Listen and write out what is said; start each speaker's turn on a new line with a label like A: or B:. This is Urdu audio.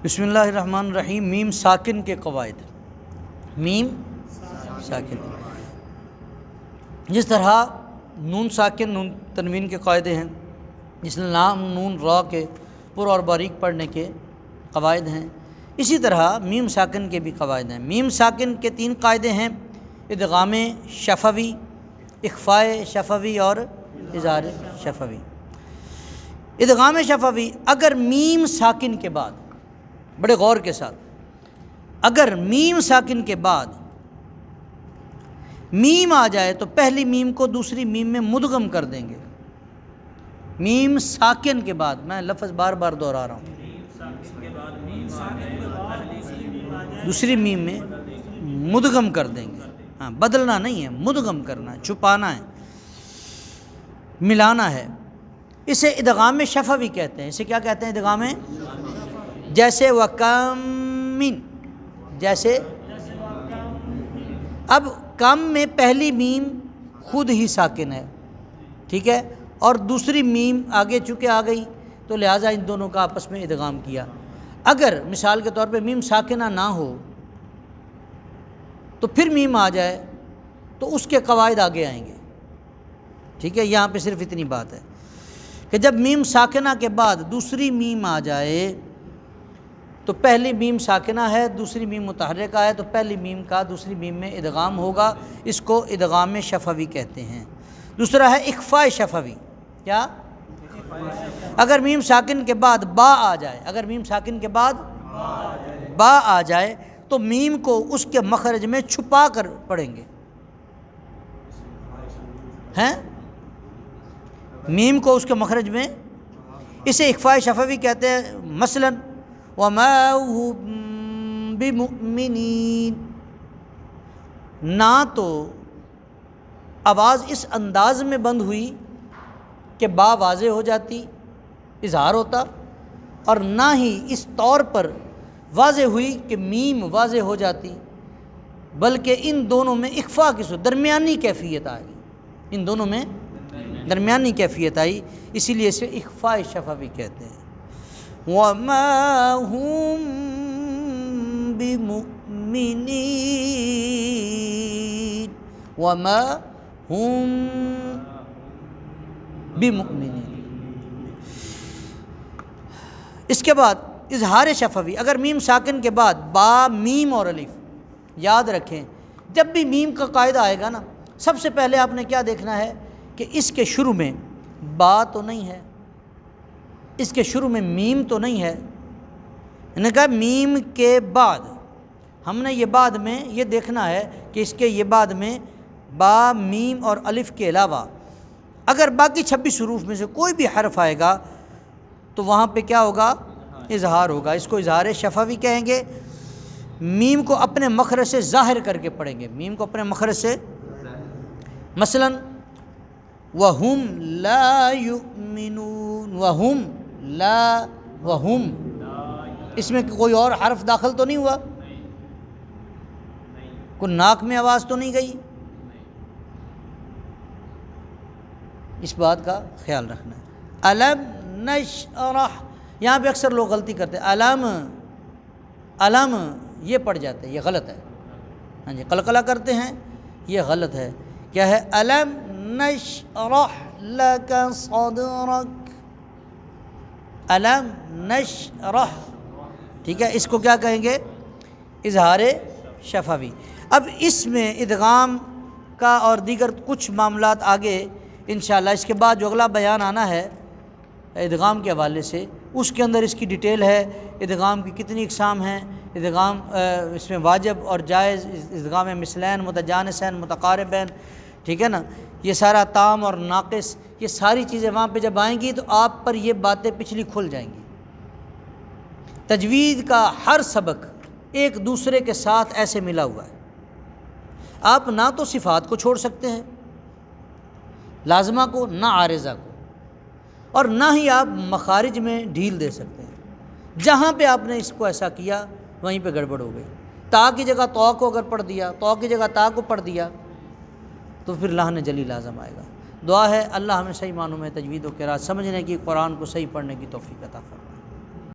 A: بسم اللہ الرحمن الرحیم۔ میم ساکن کے قواعد۔ میم ساکن جس طرح نون ساکن نون تنوین کے قاعدے ہیں، جس لام نون را کے پر اور باریک پڑھنے کے قواعد ہیں، اسی طرح میم ساکن کے بھی قواعد ہیں۔ میم ساکن کے 3 قاعدے ہیں: ادغام شفوی، اخفاء شفوی اور اظہار شفوی۔ ادغام شفوی، اگر میم ساکن کے بعد، بڑے غور کے ساتھ، اگر میم ساکن کے بعد میم آ جائے تو پہلی میم کو دوسری میم میں مدغم کر دیں گے۔ میم ساکن کے بعد، میں لفظ بار بار دہرا رہا ہوں، دوسری میم میں مدغم کر دیں گے۔ ہاں، بدلنا نہیں ہے، مدغم کرنا ہے، چھپانا ہے، ملانا ہے۔ اسے ادغام شفوی کہتے ہیں۔ اسے کیا کہتے ہیں؟ ادغام، جیسے وَكَم مِّن، جیسے اب کم میں پہلی میم خود ہی ساکن ہے، ٹھیک ہے، اور دوسری میم آگے چونکہ آ گئی تو لہٰذا ان دونوں کا آپس میں ادغام کیا۔ اگر مثال کے طور پہ میم ساکنہ نہ ہو تو پھر میم آ جائے تو اس کے قواعد آگے آئیں گے، ٹھیک ہے۔ یہاں پہ صرف اتنی بات ہے کہ جب میم ساکنہ کے بعد دوسری میم آ جائے تو پہلی میم ساکنہ ہے، دوسری میم متحرکہ ہے، تو پہلی میم کا دوسری میم میں ادغام ہوگا۔ اس کو ادغام شفوی کہتے ہیں۔ دوسرا ہے اخفاء شفوی۔ کیا؟ اگر میم ساکن کے بعد با آ جائے، اگر میم ساکن کے بعد با آ جائے تو میم کو اس کے مخرج میں چھپا کر پڑھیں گے، ہیں؟ میم کو اس کے مخرج میں، اسے اخفاء شفوی کہتے ہیں۔ مثلا وَمَا هُم بِمُؤْمِنِينَ، نہ تو آواز اس انداز میں بند ہوئی کہ با واضح ہو جاتی، اظہار ہوتا، اور نہ ہی اس طور پر واضح ہوئی کہ میم واضح ہو جاتی، بلکہ ان دونوں میں اخفاء کی صورت، درمیانی کیفیت آئی، ان دونوں میں درمیانی کیفیت آئی، اسی لیے اسے اخفاء شفوی کہتے ہیں۔ وَمَا هُم بِمُؤْمِنِينَ، وَمَا هُم بِمُؤْمِنِينَ۔ اس کے بعد اظہار شفوی، اگر میم ساکن کے بعد با، میم اور الف، یاد رکھیں جب بھی میم کا قاعدہ آئے گا نا، سب سے پہلے آپ نے کیا دیکھنا ہے کہ اس کے شروع میں با تو نہیں ہے، اس کے شروع میں میم تو نہیں ہے۔ میں نے کہا میم کے بعد ہم نے یہ بعد میں یہ دیکھنا ہے کہ اس کے یہ بعد میں با، میم اور الف کے علاوہ اگر باقی 26 حروف میں سے کوئی بھی حرف آئے گا تو وہاں پہ کیا ہوگا؟ اظہار ہوگا۔ اس کو اظہار شفوی کہیں گے۔ میم کو اپنے مخرج سے ظاہر کر کے پڑھیں گے، میم کو اپنے مخرج سے، مثلا وَهُمْ لَا يُؤْمِنُونَ، وَهُمْ لا، وَهُمْ، اس میں کوئی اور حرف داخل تو نہیں ہوا، کوئی ناک میں آواز تو نہیں گئی، اس بات کا خیال رکھنا ہے۔ الم نشرح، یہاں پہ اکثر لوگ غلطی کرتے ہیں، علم، علم یہ پڑھ جاتے ہیں، یہ غلط ہے۔ ہاں جی، قلقلہ کرتے ہیں، یہ غلط ہے۔ کیا ہے؟ الم نشرح لک صدرک، الم نشرح، ٹھیک ہے۔ اس کو کیا کہیں گے؟ اظہار شفوی۔ اب اس میں ادغام کا اور دیگر کچھ معاملات آگے انشاءاللہ اس کے بعد جو اگلا بیان آنا ہے ادغام کے حوالے سے، اس کے اندر اس کی ڈیٹیل ہے، ادغام کی کتنی اقسام ہیں، ادغام اس میں واجب اور جائز، ادغام مثلین، متجانسین، متقاربین، ٹھیک ہے نا، یہ سارا تام اور ناقص، یہ ساری چیزیں وہاں پہ جب آئیں گی تو آپ پر یہ باتیں پچھلی کھل جائیں گی۔ تجوید کا ہر سبق ایک دوسرے کے ساتھ ایسے ملا ہوا ہے، آپ نہ تو صفات کو چھوڑ سکتے ہیں، لازمہ کو، نہ عارضہ کو، اور نہ ہی آپ مخارج میں ڈھیل دے سکتے ہیں۔ جہاں پہ آپ نے اس کو ایسا کیا وہیں پہ گڑبڑ ہو گئی۔ تا کی جگہ تو کو اگر پڑھ دیا، تو کی جگہ تا کو پڑھ دیا تو پھر لحن جلی لازم آئے گا۔ دعا ہے اللہ ہمیں صحیح معنوں میں تجوید و قرات سمجھنے کی، قرآن کو صحیح پڑھنے کی توفیق عطا فرمائے۔